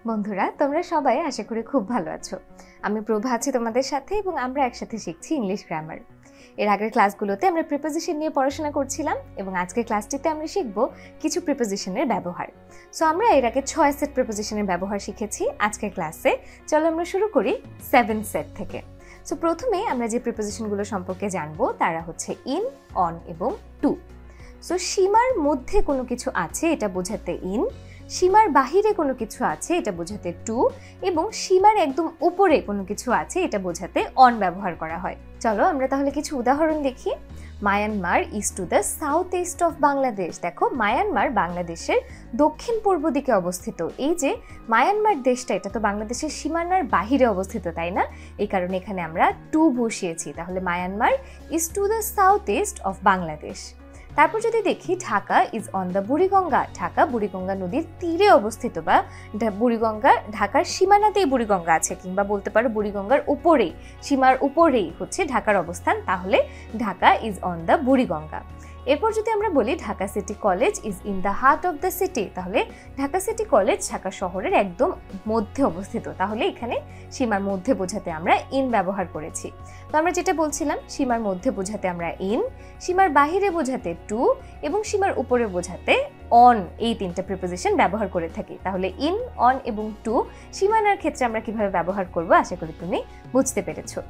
বন্ধুরা, তোমরা সবাই আশা করি খুব ভালো আছো। আমি প্রভা আছি তোমাদের সাথে এবং আমরা একসাথে শিখছি ইংলিশ গ্রামার। এর আগের ক্লাসগুলোতে আমরা প্রিপোজিশন নিয়ে পড়াশোনা করছিলাম এবং আজকের ক্লাসটিতে আমরা শিখব কিছু প্রিপোজিশনের ব্যবহার। সো আমরা এর আগে 6 সেট প্রিপোজিশনের ব্যবহার শিখেছি। আজকের ক্লাসে চলো আমরা শুরু করি 7 সেট থেকে। সো প্রথমে আমরা যে প্রিপোজিশনগুলো সম্পর্কে জানবো তারা হচ্ছে ইন, অন এবং টু। সো সীমার মধ্যে কোনো কিছু আছে এটা বোঝাতে ইন, সীমার বাহিরে কোনো কিছু আছে এটা বোঝাতে টু এবং সীমার একদম উপরে কোনো কিছু আছে এটা বোঝাতে অন ব্যবহার করা হয়। চলো আমরা তাহলে কিছু উদাহরণ দেখি। Myanmar is to the south east of Bangladesh. দেখো, মায়ানমার বাংলাদেশের দক্ষিণ পূর্ব দিকে অবস্থিত। এই যে মায়ানমার দেশটা, এটা তো বাংলাদেশের সীমানার বাহিরে অবস্থিত, তাই না? এই কারণে এখানে আমরা টু বসিয়েছি। তাহলে Myanmar is to the south east of Bangladesh. তারপর যদি দেখি Dhaka is on the Buriganga. Dhaka Buriganga নদীর তীরে অবস্থিত, বা বুড়িগঙ্গা ঢাকার সীমানাতেই বুড়িগঙ্গা আছে, কিংবা বলতে পারো বুড়িগঙ্গার উপরেই, সীমার উপরেই হচ্ছে ঢাকার অবস্থান। তাহলে Dhaka is on the Buriganga. এরপর যদি আমরা বলি Dhaka city college is in the heart of the city, তাহলে ঢাকা সিটি কলেজ ঢাকা শহরের একদম মধ্যে অবস্থিত। তাহলে এখানে সীমার মধ্যে বোঝাতে আমরা ইন ব্যবহার করেছি। তো আমরা যেটা বলছিলাম, সীমার মধ্যে বোঝাতে আমরা ইন, সীমার বাহিরে বোঝাতে টু এবং সীমার উপরে বোঝাতে অন, এই তিনটা প্রিপোজিশন ব্যবহার করে থাকি। তাহলে ইন, অন এবং টু সীমানার ক্ষেত্রে আমরা কিভাবে ব্যবহার করব আশা করি তুমি বুঝতে পেরেছো।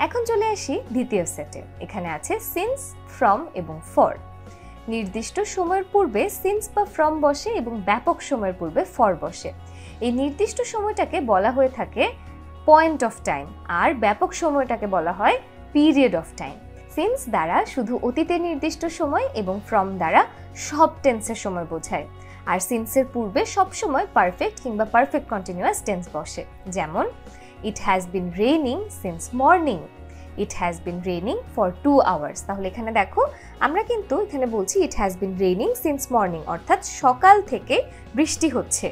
এখন চলে আসি দ্বিতীয় সেটে। এখানে আছে সিন্স, ফ্রম এবং ফর। নির্দিষ্ট সময়ের পূর্বে সিন্স বা ফ্রম বসে এবং ব্যাপক সময়ের পূর্বে ফর বসে। এই নির্দিষ্ট সময়টাকে বলা হয়ে থাকে পয়েন্ট অফ টাইম, আর ব্যাপক সময়টাকে বলা হয় পিরিয়ড অফ টাইম। সিন্স দ্বারা শুধু অতীতের নির্দিষ্ট সময় এবং ফ্রম দ্বারা সব টেন্সের সময় বোঝায়। আর সিন্সের পূর্বে সবসময় পারফেক্ট কিংবা পারফেক্ট কন্টিনিউয়াস টেন্স বসে। যেমন It has been raining since morning. It has been raining for 2 hours. তাহলে এখানে দেখো, আমরা কিন্তু এখানে বলছি it has been raining since morning, অর্থাৎ সকাল থেকে বৃষ্টি হচ্ছে।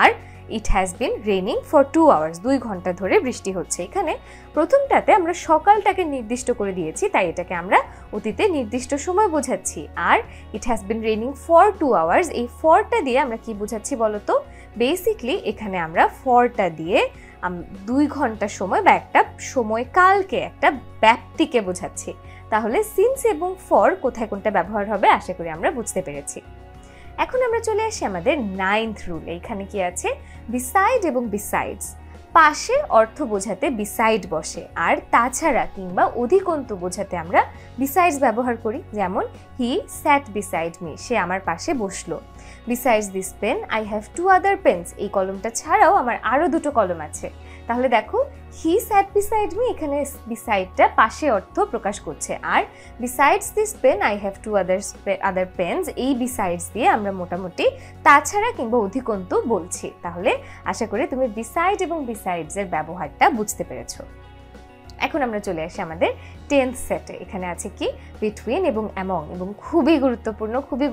আর it has been raining for 2 hours, 2 ঘন্টা ধরে বৃষ্টি হচ্ছে। এখানে প্রথমটাতে আমরা সকালটাকে নির্দিষ্ট করে দিয়েছি, তাই এটাকে আমরা অতীতে নির্দিষ্ট সময় বোঝাচ্ছি। আর it has been raining for 2 hours, এই ফরটা দিয়ে আমরা কি বোঝাচ্ছি বলতো? বেসিকলি এখানে আমরা ফরটা দিয়ে 2 ঘন্টা সময় বা একটা সময়কালকে, একটা ব্যাপ্তিকে বোঝাচ্ছি। তাহলে সিন্স এবং ফর কোথায় কোনটা ব্যবহার হবে আশা করি আমরা বুঝতে পেরেছি। এখন আমরা চলে আসি আমাদের 9th রুল। এখানে কি আছে? বিসাইড এবং বিসাইডস। পাশে অর্থ বোঝাতে বিসাইড বসে, আর তাছাড়া কিংবা অধিকন্তু বোঝাতে আমরা বিসাইডস ব্যবহার করি। যেমন হি স্যাট বিসাইড মি, সে আমার পাশে বসলো। Besides this pen I have 2 other pens, এই কলমটা ছাড়াও আমার আরও 2টো কলম আছে। তাহলে দেখো, হি স্যাট বিসাইড মি, এখানে বিসাইডটা পাশে অর্থ প্রকাশ করছে। আর besides this pen I have 2 other pens, এই বিসাইডস দিয়ে আমরা মোটামুটি তাছাড়া কিংবা অধিকন্তু বলছি। তাহলে আশা করি তুমি বিসাইড এবং বিসাইডস এর ব্যবহারটা বুঝতে পেরেছো। এখন আমরা চলে আসি আমাদের 10th সেটে। এখানে আছে কি? বিটুইন এবং অ্যামং, এবং খুবই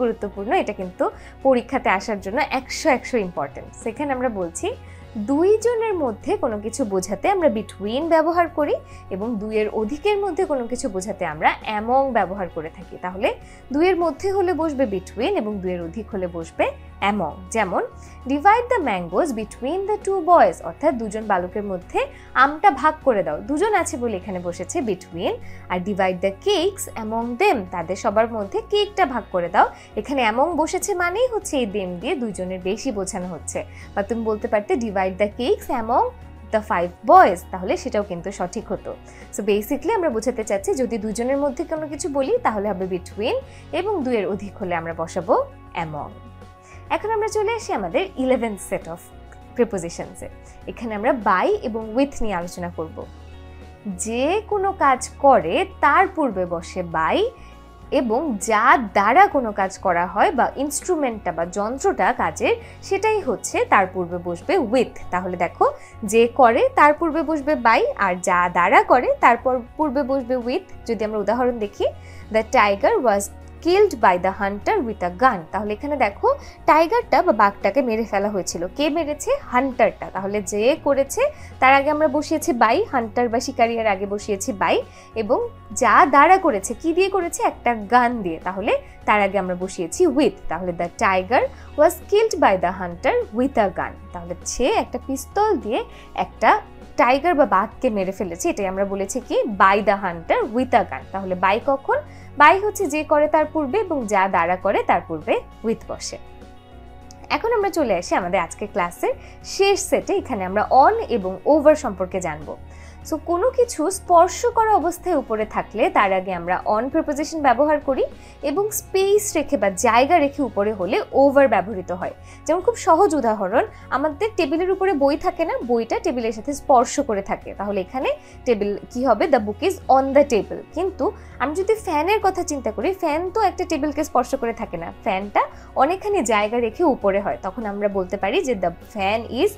গুরুত্বপূর্ণ। এটা কিন্তু পরীক্ষাতে আসার জন্য 100 ইম্পর্টেন্ট। সেখানে আমরা বলছি দুইজনের মধ্যে কোনো কিছু বোঝাতে আমরা বিটুইন ব্যবহার করি, এবং দুইয়ের অধিকের মধ্যে কোনো কিছু বোঝাতে আমরা অ্যামং ব্যবহার করে থাকি। তাহলে দুইয়ের মধ্যে হলে বসবে বিটুইন এবং দুইয়ের অধিক হলে বসবে অ্যামং। যেমন divide the mangoes between the 2 boys, অর্থাৎ দুজন বালকের মধ্যে আমটা ভাগ করে দাও। দুজন আছে বলে এখানে বসেছে বিটুইন। আর divide the cakes among them, তাদের সবার মধ্যে কেকটা ভাগ করে দাও। এখানে অ্যামং বসেছে মানেই হচ্ছে এই দেম দিয়ে দুইজনের বেশি বোঝানো হচ্ছে। বা তুমি বলতে পারতে divide the cakes among the 5 boys, তাহলে সেটাও কিন্তু সঠিক হতো। সো বেসিকলি আমরা বোঝাতে চাচ্ছি যদি দুজনের মধ্যে কোনো কিছু বলি তাহলে হবে বিটুইন, এবং দুইয়ের অধিক হলে আমরা বসাবো অ্যামং। এখন আমরা চলে আসি আমাদের 11th সেট অফ প্রিপোজিশনসে। এখানে আমরা বাই এবং উইথ নিয়ে আলোচনা করব। যে কোনো কাজ করে তার পূর্বে বসে বাই, এবং যা দ্বারা কোনো কাজ করা হয় বা ইনস্ট্রুমেন্টটা বা যন্ত্রটা কাজের, সেটাই হচ্ছে তার পূর্বে বসবে উইথ। তাহলে দেখো, যে করে তার পূর্বে বসবে বাই, আর যা দ্বারা করে তারপর পূর্বে বসবে উইথ। যদি আমরা উদাহরণ দেখি, the tiger was killed by the hunter with a gun. তাহলে এখানে দেখো টাইগারটা বা বাঘটাকে মেরে ফেলা হয়েছিল। কে মেরেছে? হান্টারটা। তাহলে যে করেছে তার আগে আমরা বসিয়েছি বাই, হান্টার বা শিকারিয়ার আগে বসিয়েছি বাই, এবং যা দ্বারা করেছে, কি দিয়ে করেছে? একটা গান দিয়ে। তাহলে তার আগে আমরা বসিয়েছি উইথ। তাহলে the tiger was killed by the hunter with a gun. তাহলে সে একটা পিস্তল দিয়ে একটা টাইগার বা বাঘকে মেরে ফেলেছে, এটাই আমরা বলেছি কি? By the hunter with a gun. তাহলে বাই কখন? বাই হচ্ছে যে করে তার পূর্বে, এবং যা দ্বারা করে তার পূর্বে উইথ বসে। এখন আমরা চলে আসি আমাদের আজকের ক্লাসের শেষ সেটে। এখানে আমরা অন এবং ওভার সম্পর্কে জানবো। সো কোনো কিছু স্পর্শ করা অবস্থায় উপরে থাকলে তার আগে আমরা অন প্রিপোজিশন ব্যবহার করি, এবং স্পেস রেখে বা জায়গা রেখে উপরে হলে ওভার ব্যবহৃত হয়। যেমন খুব সহজ উদাহরণ, আমাদের টেবিলের উপরে বই থাকে না, বইটা টেবিলের সাথে স্পর্শ করে থাকে, তাহলে এখানে টেবিল কি হবে? The book is on the table. কিন্তু আমি যদি ফ্যানের কথা চিন্তা করি, ফ্যান তো একটা টেবিলকে স্পর্শ করে থাকে না, ফ্যানটা অনেকখানি জায়গা রেখে উপরে হয়, তখন আমরা বলতে পারি যে the fan is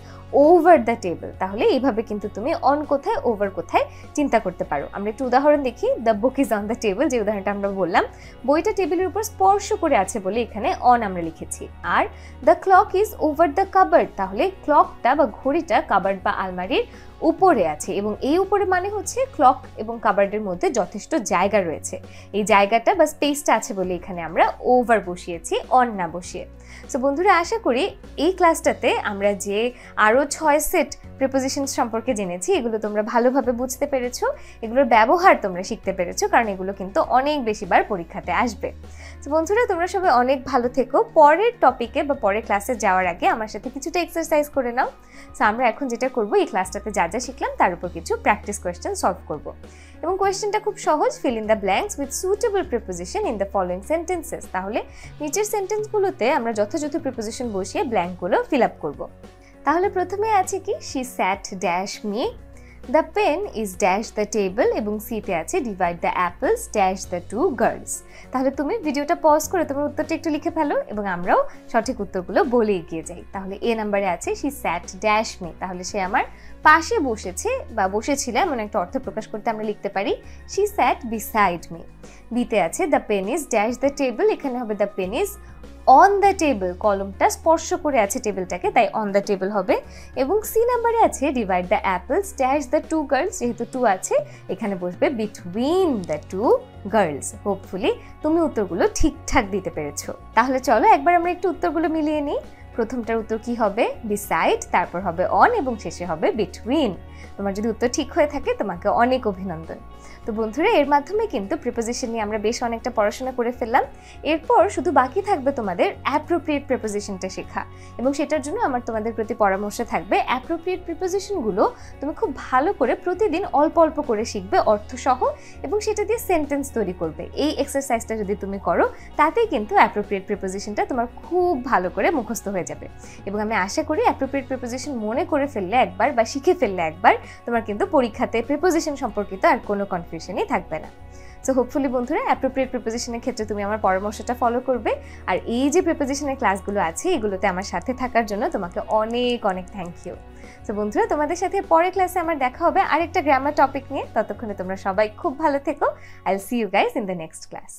over the table. তাহলে এইভাবে কিন্তু তুমি অন কোথায়, ওভার কোথায় চিন্তা করতে পারো। আমরা একটু উদাহরণ দেখি। The book is on the table, যে উদাহরণটা আমরা বললাম, বইটা টেবিলের উপর স্পর্শ করে আছে বলে এখানে অন আমরা লিখেছি। Are the clock is over the covered, তাহলে ক্লকটা বা ঘড়িটা কাবার্ড বা আলমারির উপরে আছে, এবং এই উপরে মানে হচ্ছে ক্লক এবং কাবার্ডের মধ্যে যথেষ্ট জায়গা রয়েছে, এই জায়গাটা বা স্পেসটা আছে বলে এখানে আমরা ওভার বসিয়েছি, অন না বসিয়ে। সো বন্ধুরা, আশা করি এই ক্লাসটাতে আমরা যে আরও 6 সেট প্রিপোজিশনস সম্পর্কে জেনেছি, এগুলো তোমরা ভালোভাবে বুঝতে পেরেছো, এগুলোর ব্যবহার তোমরা শিখতে পেরেছো, কারণ এগুলো কিন্তু অনেক বেশিবার পরীক্ষাতে আসবে। তো বন্ধুরা, তোমরা সবাই অনেক ভালো থেকো। পরের টপিকে বা পরের ক্লাসে যাওয়ার আগে আমার সাথে কিছুটা এক্সারসাইজ করে নাও। সো আমরা এখন যেটা করবো, এই ক্লাসটাতে যা যা শিখলাম তার উপর কিছু প্র্যাকটিস কোয়েশ্চেন সলভ করব, এবং কোয়েশ্চেনটা খুব সহজ। Fill in the blanks with suitable preposition in the following sentences. তাহলে নিচের সেন্টেন্সগুলোতে আমরা যথাযথ প্রিপোজিশন বসিয়ে ব্ল্যাঙ্কগুলো ফিল আপ করবো। তাহলে প্রথমে আছে কি? She sat dash me, the pen is dash the table, এবং সিতে আছে divide the apples dash the two girls. তাহলে তুমি ভিডিওটা পজ করে তোমার উত্তরটা একটু লিখে ফেলো, এবং আমরাও সঠিক উত্তরগুলো বলে এগিয়ে যাই। তাহলে এ নাম্বারে আছে শি স্যাট ড্যাশ মি, তাহলে সে আমার পাশে বসেছে বা বসেছিল এমন একটা অর্থ প্রকাশ করতে আমরা লিখতে পারি শি স্যাট বিসাইড মি। বিতে আছে the pen is dash the table, এখানে হবে the pen is on the table, কলমটা স্পর্শ করে আছে টেবিলটাকে, তাই অন দ্য টেবল হবে। এবং সি নাম্বারে আছে divide the apples dash the two girls, যেহেতু টু আছে এখানে বসবে between the two girls. Hopefully তুমি উত্তরগুলো ঠিকঠাক দিতে পেরেছো। তাহলে চলো একবার আমরা একটু উত্তরগুলো মিলিয়ে নিই। প্রথমটার উত্তর কি হবে? বিসাইড, তারপর হবে অন, এবং শেষে হবে বিটুইন। তোমার যদি উত্তর ঠিক হয়ে থাকে তোমাকে অনেক অভিনন্দন। তো বন্ধুরা, এর মাধ্যমে কিন্তু প্রিপোজিশন নিয়ে আমরা বেশ অনেকটা পড়াশোনা করে ফেললাম। এরপর শুধু বাকি থাকবে তোমাদের অ্যাপ্রোপ্রিয়েট প্রিপোজিশনটা শেখা, এবং সেটার জন্য আমার তোমাদের প্রতি পরামর্শ থাকবে অ্যাপ্রোপ্রিয়েট প্রিপোজিশনগুলো তুমি খুব ভালো করে প্রতিদিন অল্প অল্প করে শিখবে অর্থসহ, এবং সেটা দিয়ে সেন্টেন্স তৈরি করবে। এই এক্সারসাইজটা যদি তুমি করো, তাতেই কিন্তু অ্যাপ্রোপ্রিয়েট প্রিপোজিশনটা তোমার খুব ভালো করে মুখস্থ হয়ে যাবে। এবং আমি আশা করি অ্যাপ্রোপ্রিয়েট প্রিপোজিশন মনে করে ফেললে একবার বা শিখে ফেললে একবার, তোমার কিন্তু পরীক্ষাতে প্রিপোজিশন সম্পর্কিত আর কোনো কনফিউশনই থাকবে না। সো হোপফুলি বন্ধুরা, অ্যাপ্রোপ্রিয়েট প্রিপোজিশনের ক্ষেত্রে তুমি আমার পরামর্শটা ফলো করবে। আর এই যে প্রিপোজিশনের ক্লাসগুলো আছে, এগুলোতে আমার সাথে থাকার জন্য তোমাকে অনেক অনেক থ্যাংক ইউ। সো বন্ধুরা, তোমাদের সাথে পরের ক্লাসে আমার দেখা হবে আরেকটা গ্রামার টপিক নিয়ে। ততক্ষণে তোমরা সবাই খুব ভালো থেকো। I will see you guys in the next class.